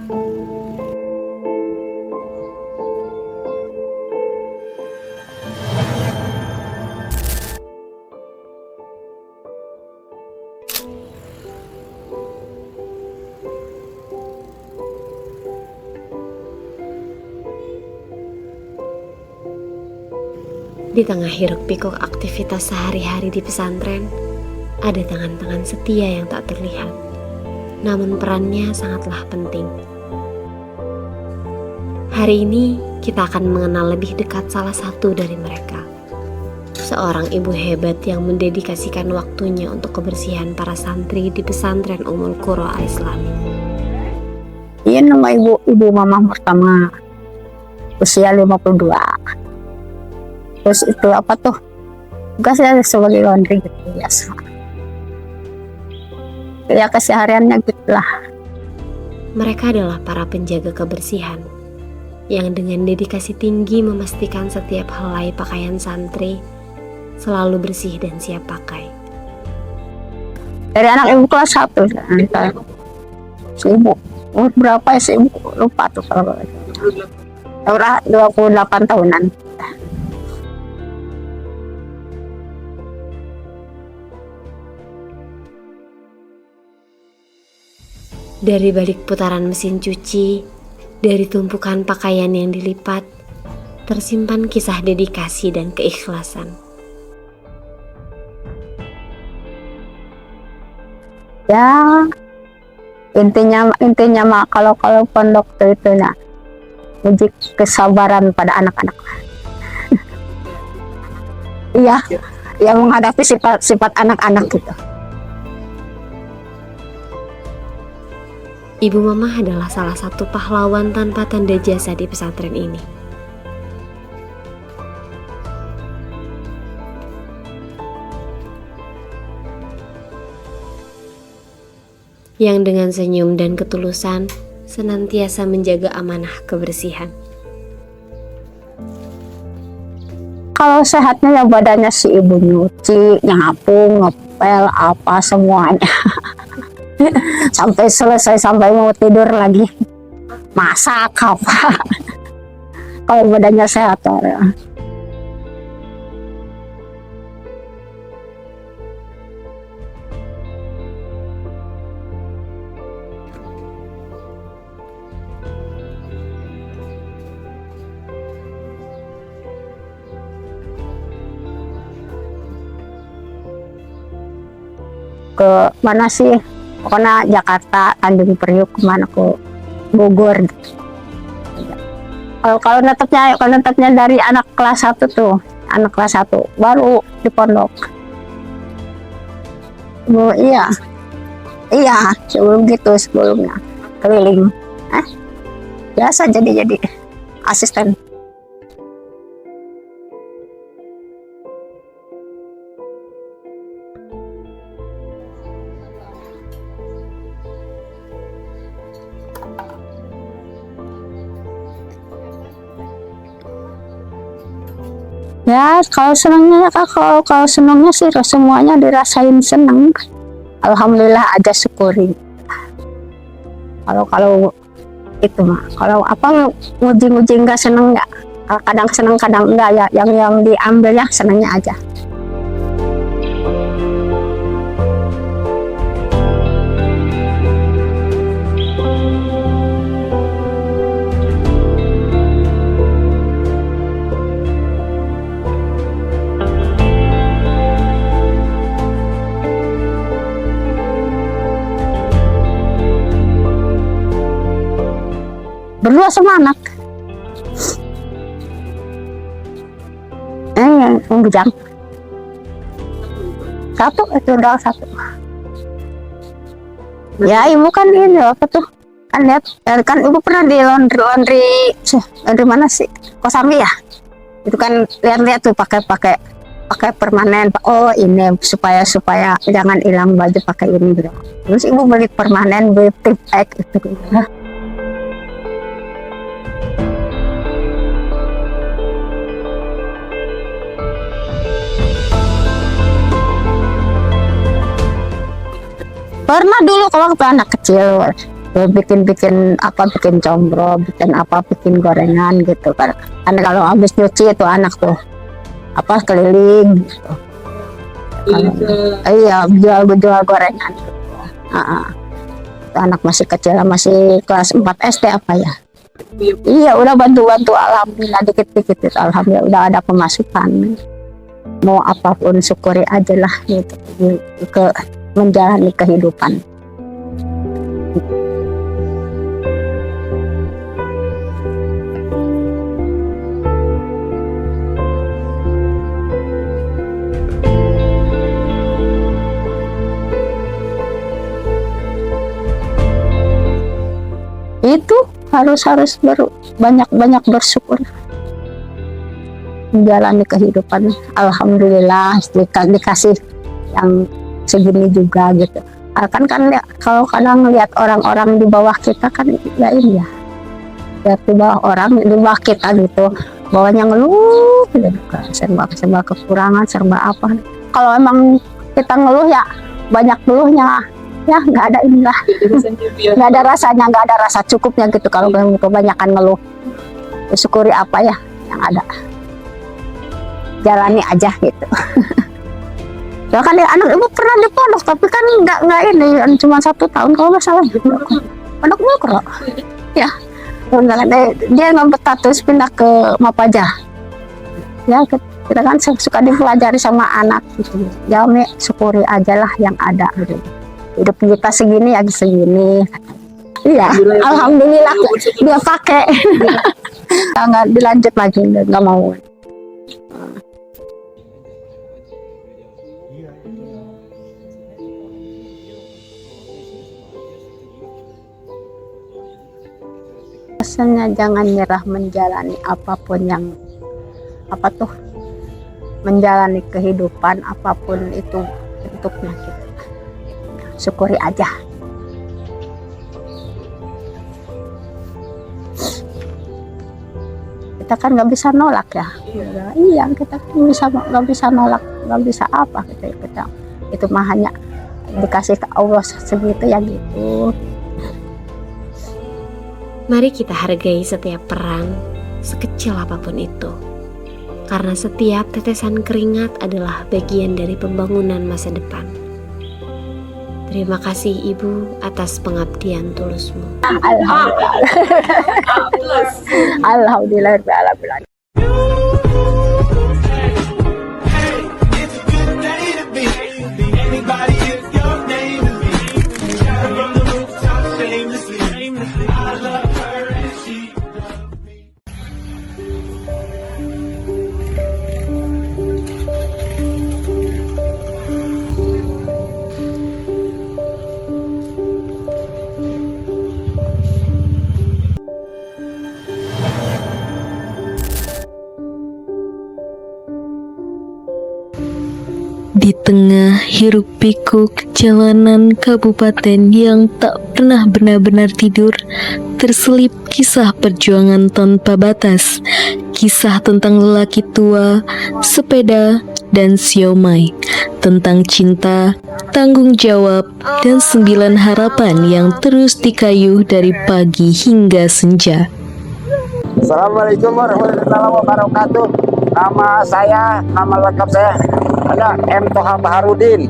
Di tengah hiruk-pikuk aktivitas sehari-hari di pesantren, ada tangan-tangan setia yang tak terlihat, namun perannya sangatlah penting. Hari ini kita akan mengenal lebih dekat salah satu dari mereka. Seorang ibu hebat yang mendedikasikan waktunya untuk kebersihan para santri di pesantren Ummul Qura Al-Islami. Iya, nama ibu mama pertama usia 52. Terus itu apa tuh? Tugasnya sebagai laundry gitu biasa. Ya kesehariannya gitulah. Mereka adalah para penjaga kebersihan yang dengan dedikasi tinggi memastikan setiap helai pakaian santri selalu bersih dan siap pakai. Dari anak ibu kelas 1 si ibu umur berapa ya si ibu, lupa tuh kalau udah 28 tahunan. Dari balik putaran mesin cuci, dari tumpukan pakaian yang dilipat, tersimpan kisah dedikasi dan keikhlasan. Ya, intinya mah kalau pondok itu nah uji kesabaran pada anak-anak. Iya, yang menghadapi sifat anak-anak gitu. Ibu Mamah adalah salah satu pahlawan tanpa tanda jasa di pesantren ini. Yang dengan senyum dan ketulusan senantiasa menjaga amanah kebersihan. Kalau sehatnya ya badannya si ibu nyuci, nyapu, ngepel, apa semuanya. Sampai selesai, sampai mau tidur lagi masak apa. Kalau badannya sehat ya. Ke mana sih? Pokoknya Jakarta, Tanjung Priuk, kemana ke Bogor. Kalau netepnya dari anak kelas 1 tuh, anak kelas 1 baru di pondok. Oh, iya, sebelumnya keliling. Biasa jadi asisten. Ya kalau senangnya kalau senangnya sih semuanya dirasain senang. Alhamdulillah aja syukuri. Kalau itu mah kalau apa nguji nggak seneng nggak, kadang seneng kadang enggak ya, yang diambil ya senangnya aja. Berdua sama anak. Yang bujang. Itu udah satu. Ya ibu kan ini apa tuh? Kan lihat kan ibu pernah di laundry mana sih? Kosambi ya? Itu kan lihat tuh pakai permanen. Oh ini supaya jangan hilang baju pakai ini gitu. Terus ibu beli permanen, beli tip pack itu. Pernah dulu kalau waktu anak kecil bikin apa, bikin combro, bikin apa, bikin gorengan gitu kan. Karena kalau habis nyuci itu anak tuh apa keliling gitu. Iya, jual gorengan gitu. Anak masih kecil, masih kelas 4 SD apa ya. Iya, udah bantu-bantu, alhamdulillah dikit-dikit itu, alhamdulillah udah ada pemasukan. Mau apapun syukuri aja lah gitu, ke menjalani kehidupan. Itu harus banyak bersyukur menjalani kehidupan. Alhamdulillah dikasih yang segini juga gitu. Kan kalau kadang lihat orang-orang di bawah kita kan ya ini ya, lihat di bawah orang di bawah kita gitu, bawahnya ngeluh gitu, serba kekurangan, serba apa. Kalau emang kita ngeluh ya banyak ngeluhnya, ya nggak ada inilah, nggak ada rasanya, nggak ada rasa cukupnya gitu. Kalau kebanyakan ngeluh, syukuri apa ya yang ada, jalani aja gitu. Ya kan anak ibu pernah di pondok, tapi kan nggak ini, cuma 1 tahun kalau nggak salah. Pondok Bukro, ya. Dia nggak betah terus pindah ke Mapaja. Ya kita kan suka dipelajari sama anak gitu. Ya syukuri aja lah yang ada gitu. Hidup kita segini ya segini. Iya, alhamdulillah dia pakai. Nggak dilanjut lagi, nggak mau. Rasanya jangan nyerah menjalani apapun yang menjalani kehidupan apapun itu bentuknya gitu. Syukuri aja. Kita kan nggak bisa nolak ya. Iya, kita nggak bisa nolak, nggak bisa apa gitu. Kita itu mah hanya dikasih ke Allah segitu ya gitu. Mari kita hargai setiap peran, sekecil apapun itu. Karena setiap tetesan keringat adalah bagian dari pembangunan masa depan. Terima kasih Ibu atas pengabdian tulusmu. Alhamdulillah. Di tengah hiruk pikuk jalanan kabupaten yang tak pernah benar-benar tidur, terselip kisah perjuangan tanpa batas, kisah tentang lelaki tua, sepeda, dan siomay, tentang cinta, tanggung jawab, dan 9 harapan yang terus dikayuh dari pagi hingga senja. Assalamualaikum warahmatullahi wabarakatuh. Nama lengkap saya ada M. Toha Baharudin.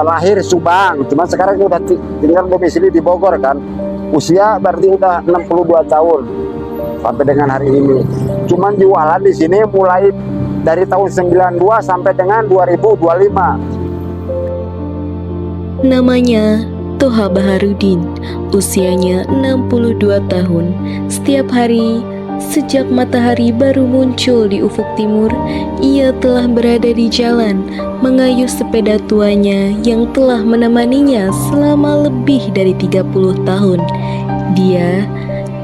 Lahir Subang, cuma sekarang udah tinggal domisili di Bogor kan. Usia berarti udah 62 tahun sampai dengan hari ini. Cuman jualan di sini mulai dari tahun 92 sampai dengan 2025. Namanya Toha Baharudin, usianya 62 tahun. Setiap hari, sejak matahari baru muncul di ufuk timur, ia telah berada di jalan, mengayuh sepeda tuanya yang telah menemaninya selama lebih dari 30 tahun.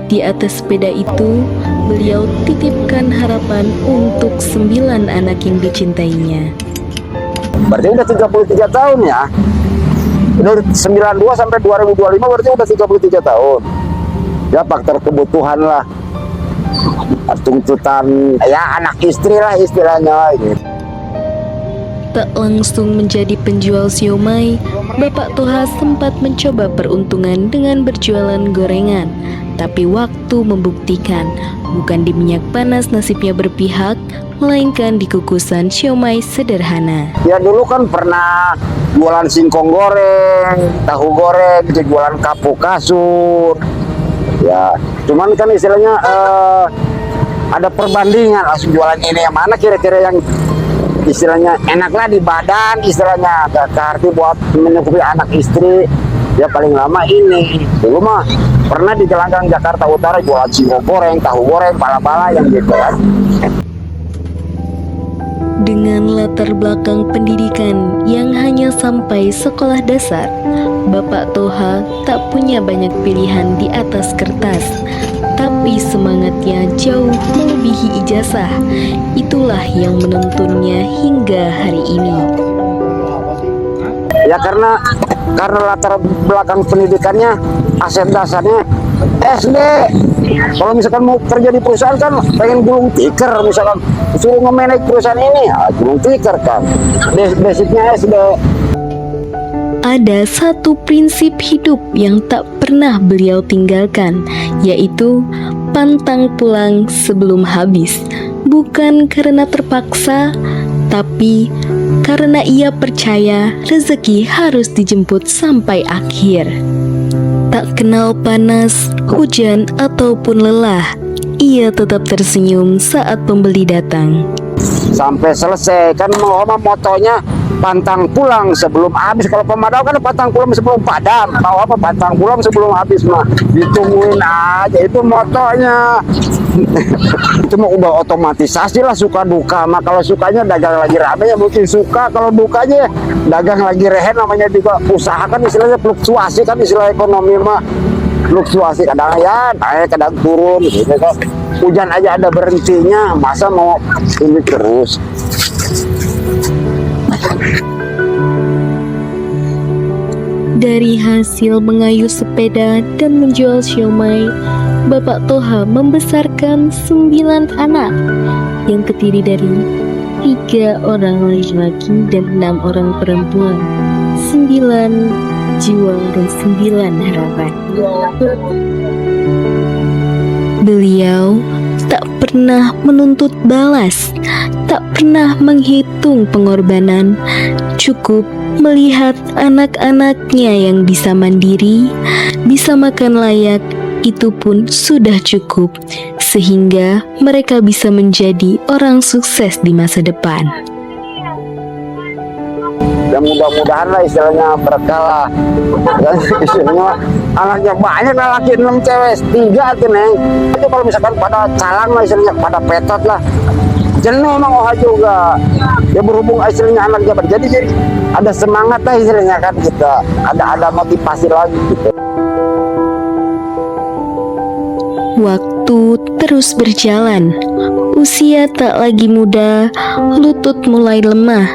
Di atas sepeda itu, beliau titipkan harapan untuk 9 anak yang dicintainya. Berarti udah 33 tahun ya. Dari 92 sampai 2025 berarti udah 33 tahun. Ya faktor kebutuhan lah, tuntutan ya anak istri lah istilahnya gitu. tak langsung menjadi penjual siomay, Bapak Toha sempat mencoba peruntungan dengan berjualan gorengan. Tapi waktu membuktikan bukan di minyak panas nasibnya berpihak, melainkan di kukusan siomay sederhana. Ya dulu kan pernah jualan singkong goreng, tahu goreng, jualan kapuk kasur. Ya, cuman kan istilahnya ada perbandingan langsung jualan ini yang mana kira-kira yang istilahnya enaklah di badan, istilahnya arti buat mencukupi anak istri. Ya paling lama ini. Dulu mah pernah di Gelanggang Jakarta Utara jualan singkong goreng, tahu goreng, pala-pala yang gitu kan. Dengan latar belakang pendidikan yang hanya sampai sekolah dasar, Bapak Toha tak punya banyak pilihan di atas kertas, tapi semangatnya jauh melebihi ijazah. Itulah yang menuntunnya hingga hari ini. Ya karena latar belakang pendidikannya, aset dasarnya SD. Kalau misalkan mau kerja di perusahaan kan pengen gulung tikar, misalkan suruh nge-manage perusahaan ini, ya gulung tikar kan. Basicnya SD. Ada satu prinsip hidup yang tak pernah beliau tinggalkan, yaitu pantang pulang sebelum habis. Bukan karena terpaksa, tapi karena ia percaya rezeki harus dijemput sampai akhir. Tak kenal panas, hujan, ataupun lelah, ia tetap tersenyum saat pembeli datang. Sampai selesai kan motonya pantang pulang sebelum habis. Kalau pemadam kan pantang pulang sebelum padam. Tahu apa pantang pulang sebelum habis mah? Ditungguin aja, itu motonya. Itu mah udah otomatisasi lah, suka duka mah. Kalau sukanya dagang lagi rame ya mungkin suka, kalau dukanya dagang lagi rehe, namanya juga usaha kan istilahnya fluktuasi kan, istilah ekonomi mah fluktuasi, kadang ya naik kadang turun gitu kan. Hujan aja ada berhentinya, masa mau ini terus. Dari hasil mengayuh sepeda dan menjual siomay, Bapak Toha membesarkan 9 anak yang terdiri dari 3 orang laki-laki dan 6 orang perempuan, 9 jiwa dan 9 harapan. Beliau tak pernah menuntut balas, tak pernah menghitung pengorbanan, cukup melihat anak-anaknya yang bisa mandiri, bisa makan layak, itu pun sudah cukup, sehingga mereka bisa menjadi orang sukses di masa depan. Ya mudah-mudahan lah istilahnya berkah. Dan istilahnya anaknya banyak lah, laki 6 cewek 3 tuh neng. Itu kalau misalkan pada calang lah istilahnya, pada petot lah, jenuh emang Oha juga. Ya berhubung istilahnya anaknya jadi ada semangat lah istilahnya kan kita, ada motivasi lagi gitu. Waktu terus berjalan, usia tak lagi muda, lutut mulai lemah,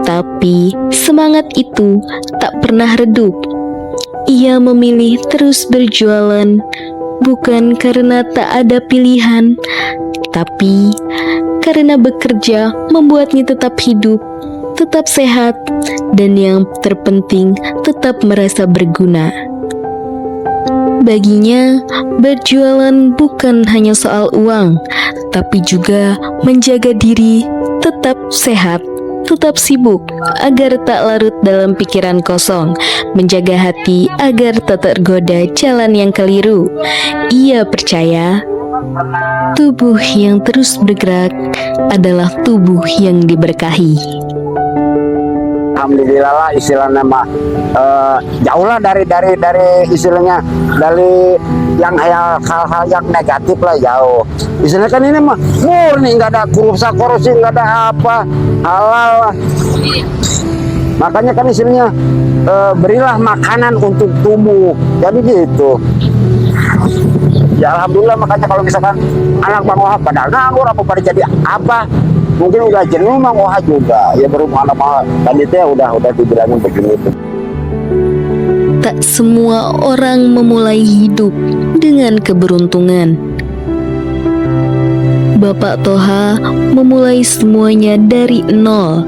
tapi semangat itu tak pernah redup. Ia memilih terus berjualan, bukan karena tak ada pilihan, tapi karena bekerja membuatnya tetap hidup, tetap sehat, dan yang terpenting tetap merasa berguna. Baginya, berjualan bukan hanya soal uang, tapi juga menjaga diri tetap sehat, tetap sibuk agar tak larut dalam pikiran kosong, menjaga hati agar tak tergoda jalan yang keliru. Ia percaya tubuh yang terus bergerak adalah tubuh yang diberkahi. Alhamdulillah lah istilahnya mah jauh lah dari istilahnya dari yang hal-hal yang negatif lah, jauh. Istilahnya kan ini mah murni, nggak ada korupsi, nggak ada apa, halal lah. Makanya kan istilahnya berilah makanan untuk tubuh, jadi gitu. Ya alhamdulillah, makanya kalau misalkan anak Bang Oha pada nganggur apa pada jadi apa, mungkin udah jenuh Bang Oha juga. Ya berumah anak tadi teh udah dibilangin begini tuh. Tak semua orang memulai hidup dengan keberuntungan. Bapak Toha memulai semuanya dari nol.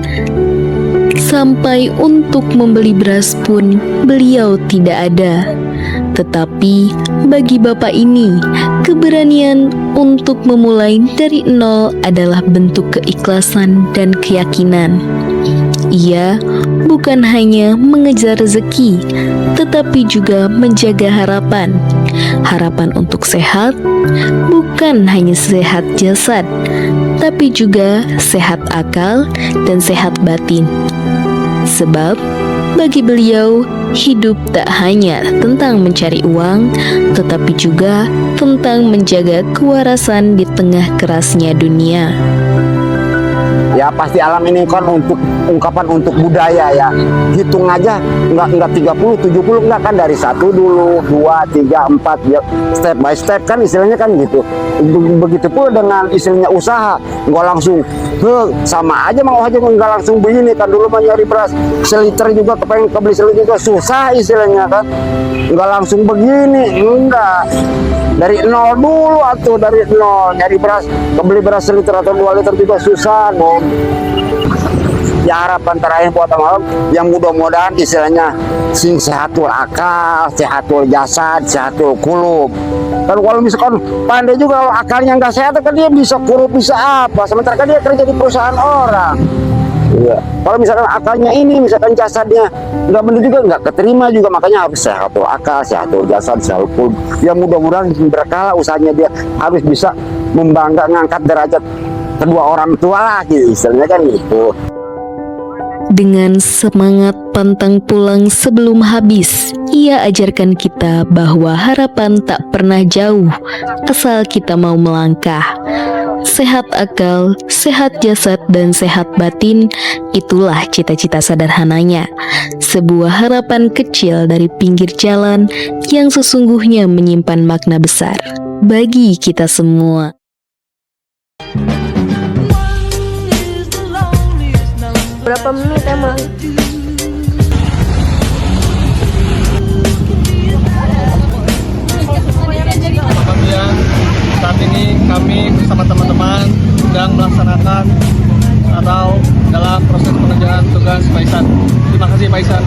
Sampai untuk membeli beras pun beliau tidak ada. Tetapi bagi bapak ini, keberanian untuk memulai dari nol adalah bentuk keikhlasan dan keyakinan. Ia bukan hanya mengejar rezeki, tetapi juga menjaga harapan. Harapan untuk sehat, bukan hanya sehat jasad, tapi juga sehat akal dan sehat batin. Sebab bagi beliau, hidup tak hanya tentang mencari uang, tetapi juga tentang menjaga kewarasan di tengah kerasnya dunia. Ya pasti alam ini kan untuk ungkapan untuk budaya ya. Hitung aja enggak 30, 70 enggak kan, dari 1 dulu, 2, 3, 4 ya, step by step kan istilahnya kan gitu. Begitu pula dengan istilahnya usaha, enggak langsung sama aja mau aja enggak langsung begini kan. Dulu mah nyari beras seliter juga kepengen kebeli seliter juga susah istilahnya kan. Enggak langsung begini, enggak. Dari nol dulu atau dari nol nyari beras, kebeli beras seliter atau 2 liter juga susah dong. Ya harapan terakhir buat teman yang mudah-mudahan istilahnya sing sehatul akal, sehatul jasad, sehatul kulub. Kan kalau misalkan pandai juga kalau akalnya nggak sehat kan dia bisa kulub bisa apa, sementara kan dia kerja di perusahaan orang. Iya. Kalau misalkan akalnya ini, misalkan jasadnya nggak benar juga, nggak keterima juga, makanya harus sehatul akal, sehatul jasad, sehatul kulub. Ya mudah-mudahan berkala usahanya dia harus bisa membangga ngangkat derajat kedua orang tua lah gitu, istilahnya kan gitu. Dengan semangat pantang pulang sebelum habis, ia ajarkan kita bahwa harapan tak pernah jauh, asal kita mau melangkah. Sehat akal, sehat jasad, dan sehat batin, itulah cita-cita sederhananya. Sebuah harapan kecil dari pinggir jalan yang sesungguhnya menyimpan makna besar bagi kita semua. Berapa menit emang? Kemudian saat ini kami bersama teman-teman sedang melaksanakan atau dalam proses pengerjaan tugas Paisan. Terima kasih Paisan.